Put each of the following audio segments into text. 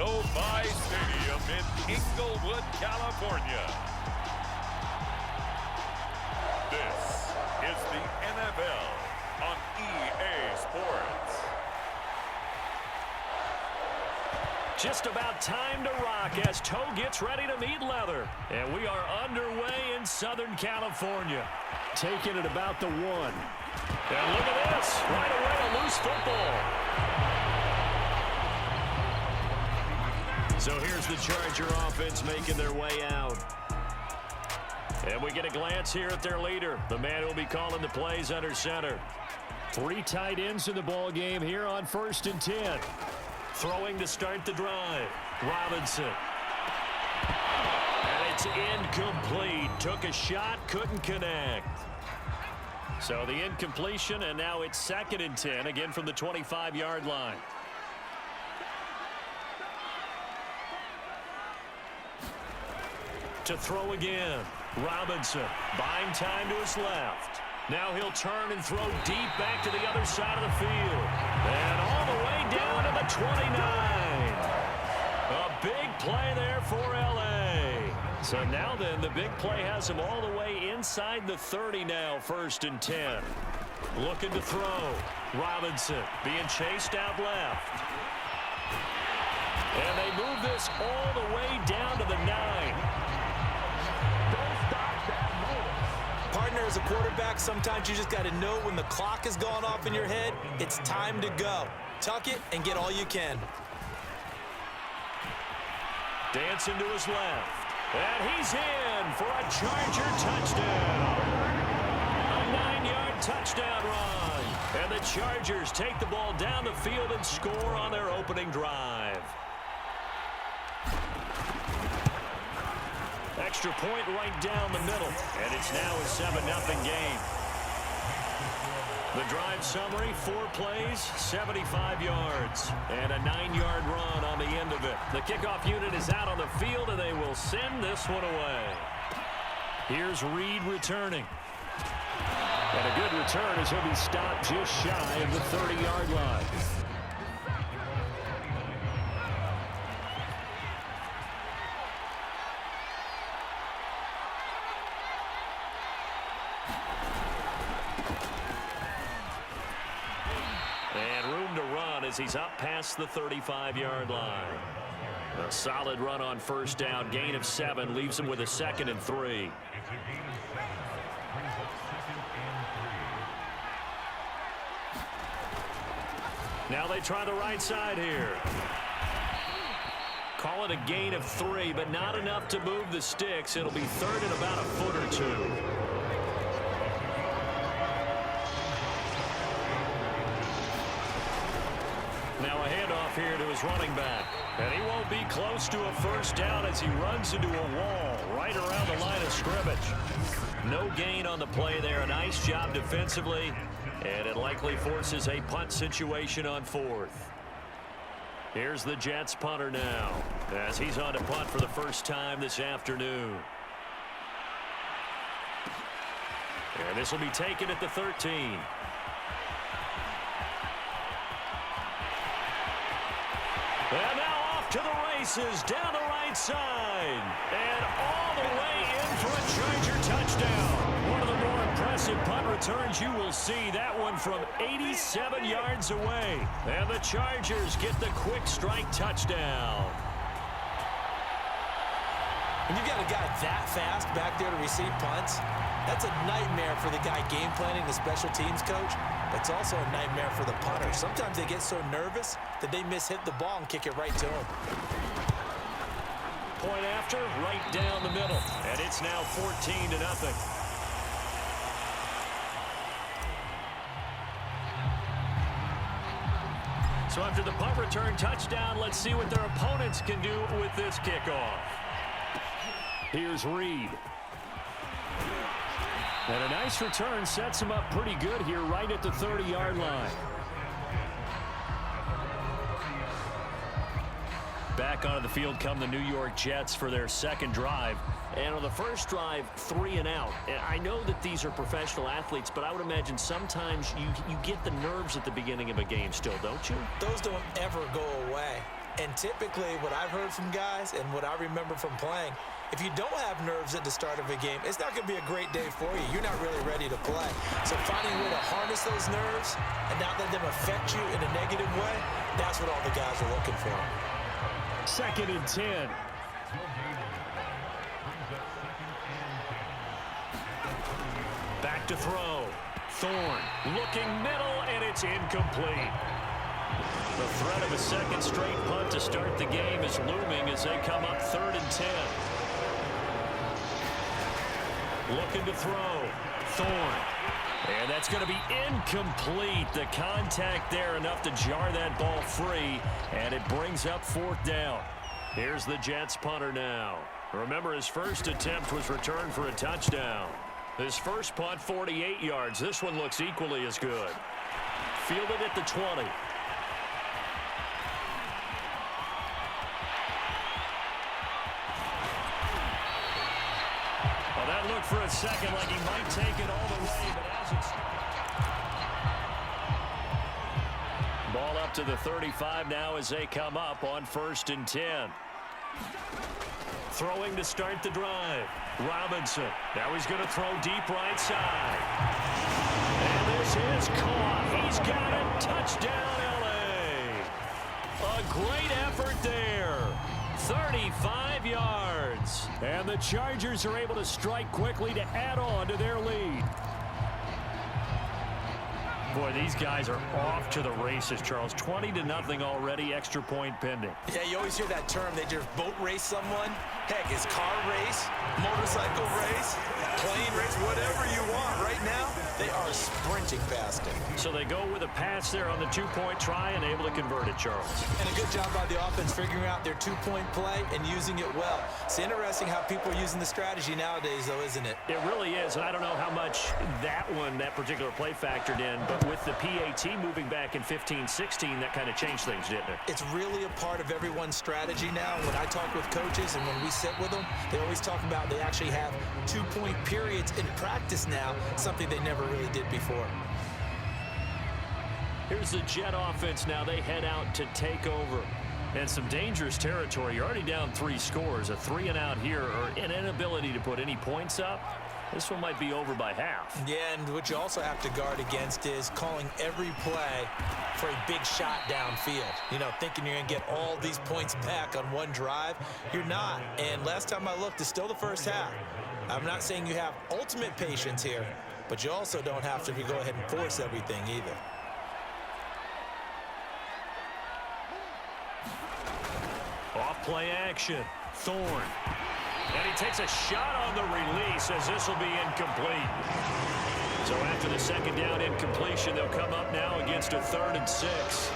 SoFi Stadium in Inglewood, California. This is the NFL on EA Sports. Just about time to rock as toe gets ready to meet leather. And we are underway in Southern California. Taking it about the 1. And look at this. Right away, a loose football. So here's the Charger offense making their way out. And we get a glance here at their leader, the man who will be calling the plays under center. 3 tight ends in the ball game here on 1st and 10. Throwing to start the drive. Robinson. And it's incomplete. Took a shot, couldn't connect. So the incompletion, and now it's 2nd and 10, again from the 25-yard line. To throw again. Robinson buying time to his left. Now he'll turn and throw deep back to the other side of the field. And all the way down to the 29. A big play there for L.A. So now then, the big play has him all the way inside the 30 now, 1st and 10. Looking to throw. Robinson being chased out left. And they move this all the way down to the 9. Partner, as a quarterback, sometimes you just got to know when the clock has gone off in your head, it's time to go. Tuck it and get all you can. Dancing to his left. And he's in for a Charger touchdown. A 9-yard touchdown run. And the Chargers take the ball down the field and score on their opening drive. Extra point right down the middle. And it's now a 7-0 game. The drive summary, 4 plays, 75 yards, and a 9-yard run on the end of it. The kickoff unit is out on the field, and they will send this one away. Here's Reed returning. And a good return as he'll be stopped just shy of the 30-yard line. As he's up past the 35-yard line. A solid run on 1st down. Gain of 7 leaves him with a 2nd and 3. Now they try the right side here. Call it a gain of 3, but not enough to move the sticks. It'll be 3rd and about a foot or 2. Now a handoff here to his running back. And he won't be close to a 1st down as he runs into a wall right around the line of scrimmage. No gain on the play there. A nice job defensively. And it likely forces a punt situation on 4th. Here's the Jets punter now as he's on to punt for the first time this afternoon. And this will be taken at the 13. And now off to the races, down the right side. And all the way in for a Charger touchdown. One of the more impressive punt returns you will see. That one from 87 yards away. And the Chargers get the quick strike touchdown. When you've got a guy that fast back there to receive punts, that's a nightmare for the guy game planning, the special teams coach. It's also a nightmare for the punter. Sometimes they get so nervous that they mishit the ball and kick it right to him. Point after, right down the middle. And it's now 14-0. So after the punt return touchdown, let's see what their opponents can do with this kickoff. Here's Reed. And a nice return sets him up pretty good here right at the 30-yard line. Back onto the field come the New York Jets for their 2nd drive. And on the first drive, 3 and out. And I know that these are professional athletes, but I would imagine sometimes you get the nerves at the beginning of a game still, don't you? Those don't ever go away. And typically what I've heard from guys and what I remember from playing, if you don't have nerves at the start of a game, it's not going to be a great day for you. You're not really ready to play. So finding a way to harness those nerves and not let them affect you in a negative way, that's what all the guys are looking for. 2nd and 10. Back to throw. Thorne looking middle, and it's incomplete. The threat of a second straight punt to start the game is looming as they come up 3rd and 10. Looking to throw. Thorne. And that's going to be incomplete. The contact there enough to jar that ball free, and it brings up 4th down. Here's the Jets punter now. Remember, his first attempt was returned for a touchdown. His first punt, 48 yards. This one looks equally as good. Fielded at the 20. Well, that looked for a second like he might take it all the way, but hasn't. Ball up to the 35 now as they come up on 1st and 10. Throwing to start the drive. Robinson. Now he's going to throw deep right side. And this is caught. He's got it. Touchdown, L.A. A great effort there. 35 yards. And the Chargers are able to strike quickly to add on to their lead. Boy, these guys are off to the races, Charles. 20-0 already, extra point pending. Yeah, you always hear that term. They just boat race someone. Heck, it's car race, motorcycle race, plane race, whatever you want. Right now, they are sprinting past it. So they go with a pass there on the 2-point try and able to convert it, Charles. And a good job by the offense figuring out their 2-point play and using it well. It's interesting how people are using the strategy nowadays, though, isn't it? It really is, and I don't know how much that particular play factored in, but with the PAT moving back in 15-16, that kind of changed things, didn't it? It's really a part of everyone's strategy now. When I talk with coaches and when we sit with them, they always talk about they actually have 2-point periods in practice now, something they never really did before. Here's the Jet offense now. They head out to take over. And some dangerous territory. You're already down 3 scores. A 3-and-out here, or an inability to put any points up. This one might be over by half. Yeah, and what you also have to guard against is calling every play for a big shot downfield. You know, thinking you're going to get all these points back on one drive. You're not. And last time I looked, it's still the first half. I'm not saying you have ultimate patience here, but you also don't have to go ahead and force everything either. Off play action. Thorne. And he takes a shot on the release as this will be incomplete. So after the second down incompletion, they'll come up now against a 3rd and 6.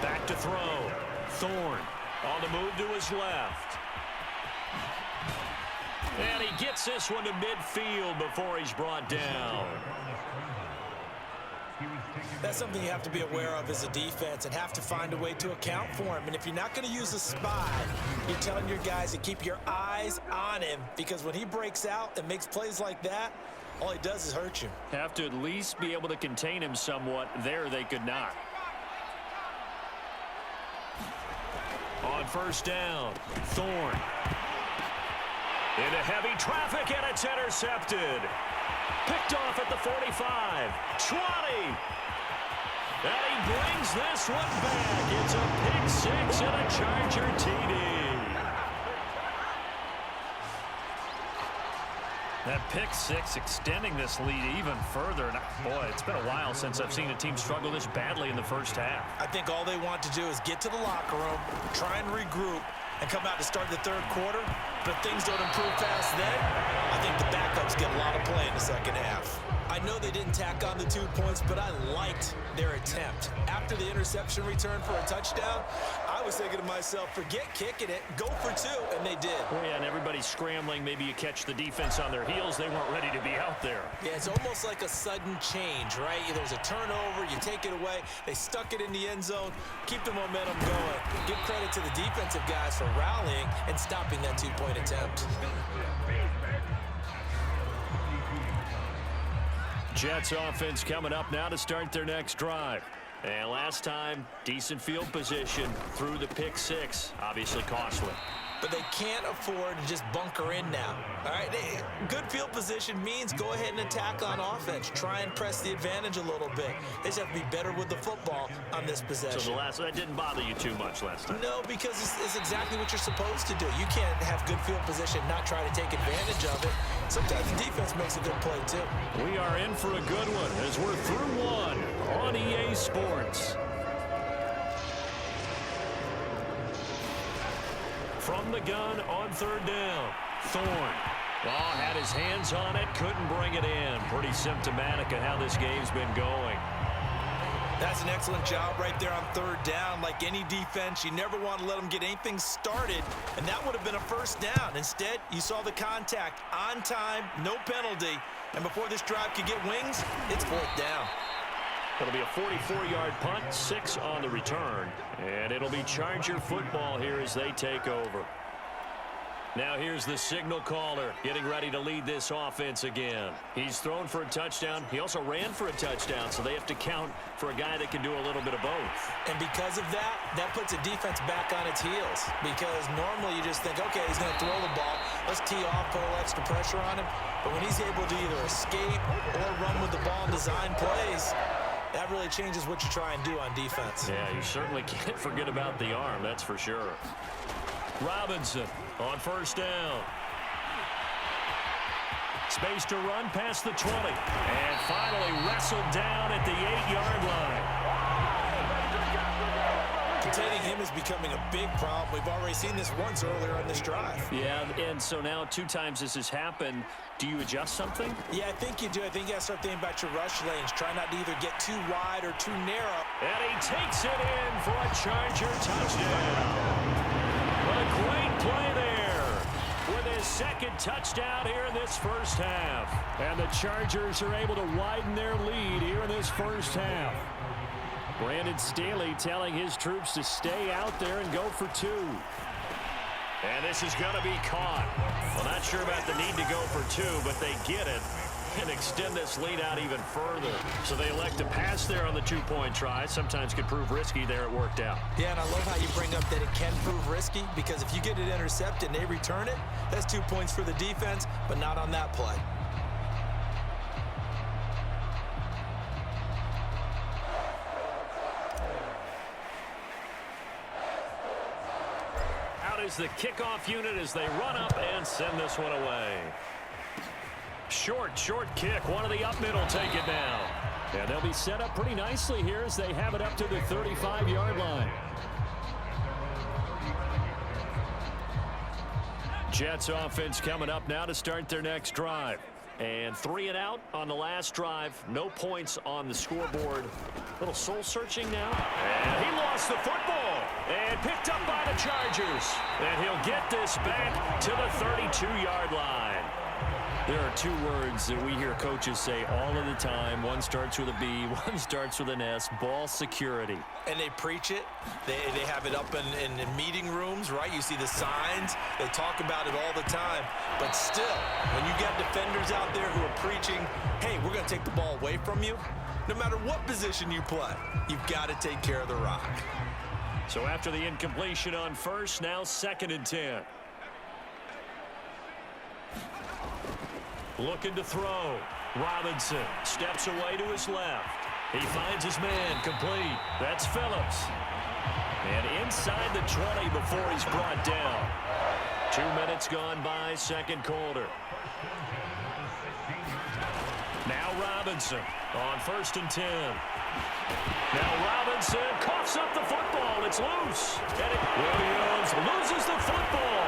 Back to throw. Thorne on the move to his left. And he gets this one to midfield before he's brought down. That's something you have to be aware of as a defense and have to find a way to account for him. And if you're not going to use a spy, you're telling your guys to keep your eyes on him, because when he breaks out and makes plays like that, all he does is hurt you. Have to at least be able to contain him somewhat. There they could not. On 1st down, Thorne. Into heavy traffic, and it's intercepted. Picked off at the 45, 20. And he brings this one back. It's a pick 6 and a Charger TD. That pick 6 extending this lead even further. And boy, it's been a while since I've seen a team struggle this badly in the first half. I think all they want to do is get to the locker room, try and regroup, and come out to start the 3rd quarter. But if things don't improve fast then, I think the backups get a lot of play in the second half. I know they didn't tack on the 2 points, but I liked their attempt. After the interception return for a touchdown, I was thinking to myself, forget kicking it, go for 2, and they did. Well, yeah, and everybody's scrambling. Maybe you catch the defense on their heels. They weren't ready to be out there. Yeah, it's almost like a sudden change, right? There's a turnover, you take it away, they stuck it in the end zone, keep the momentum going. Give credit to the defensive guys for rallying and stopping that 2-point attempt. Jets offense coming up now to start their next drive. And last time, decent field position through the pick six. Obviously costly. But they can't afford to just bunker in now. All right, good field position means go ahead and attack on offense. Try and press the advantage a little bit. They just have to be better with the football on this possession. So that didn't bother you too much last time? No, because it's exactly what you're supposed to do. You can't have good field position, not try to take advantage of it. Sometimes the defense makes a good play, too. We are in for a good one as we're through one on EA Sports. From the gun on third down, Thorne. Oh, had his hands on it, couldn't bring it in. Pretty symptomatic of how this game's been going. That's an excellent job right there on third down. Like any defense, you never want to let them get anything started, and that would have been a first down. Instead, you saw the contact on time, no penalty, and before this drive could get wings, it's fourth down. It'll be a 44-yard punt, 6 on the return, and it'll be Charger football here as they take over. Now here's the signal caller getting ready to lead this offense again. He's thrown for a touchdown. He also ran for a touchdown, so they have to count for a guy that can do a little bit of both. And because of that, that puts a defense back on its heels, because normally you just think, okay, he's going to throw the ball. Let's tee off, put a little extra pressure on him. But when he's able to either escape or run with the ball and design plays, that really changes what you try and do on defense. Yeah, you certainly can't forget about the arm, that's for sure. Robinson on first down. Space to run past the 20. And finally wrestled down at the 8-yard line. Containing him is becoming a big problem. We've already seen this once earlier on this drive. Yeah, and so now 2 times this has happened. Do you adjust something? Yeah, I think you do. I think you got to start thinking about your rush lanes. Try not to either get too wide or too narrow. And he takes it in for a Charger touchdown. What a great play there with his second touchdown here in this first half. And the Chargers are able to widen their lead here in this first half. Brandon Staley telling his troops to stay out there and go for 2. And this is going to be caught. Well, not sure about the need to go for 2, but they get it and extend this lead out even further. So they elect to pass there on the 2-point try. Sometimes could prove risky there. It worked out. Yeah, and I love how you bring up that it can prove risky, because if you get it intercepted and they return it, that's 2 points for the defense, but not on that play. Is the kickoff unit as they run up and send this one away. Short kick. One of the up middle take it down. And they'll be set up pretty nicely here as they have it up to the 35-yard line. Jets offense coming up now to start their next drive. And 3 and out on the last drive. No points on the scoreboard. Little soul searching now. And he lost the football. And picked up by the Chargers. And he'll get this back to the 32-yard line. There are 2 words that we hear coaches say all of the time. One starts with a B, one starts with an S. Ball security. And they preach it. They have it up in meeting rooms, right? You see the signs. They talk about it all the time. But still, when you got defenders out there who are preaching, hey, we're going to take the ball away from you, no matter what position you play, you've got to take care of the rock. So after the incompletion on first, now 2nd and 10. Looking to throw. Robinson steps away to his left. He finds his man complete. That's Phillips. And inside the 20 before he's brought down. 2 minutes gone by, second quarter. Now Robinson on 1st and 10. Now Robinson coughs up the football. It's loose. And Williams loses the football.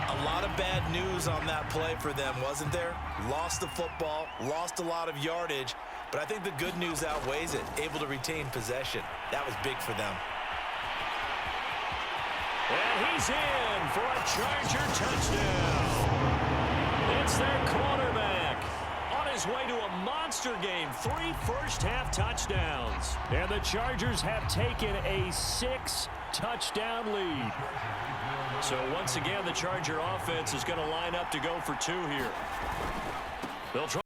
A lot of bad news on that play for them, wasn't there? Lost the football, lost a lot of yardage, but I think the good news outweighs it. Able to retain possession. That was big for them. And he's in for a Charger touchdown. It's their quarterback on his way to a monster game. 3 first-half touchdowns. And the Chargers have taken a 6-touchdown lead. So once again, the Charger offense is going to line up to go for 2 here. They'll try.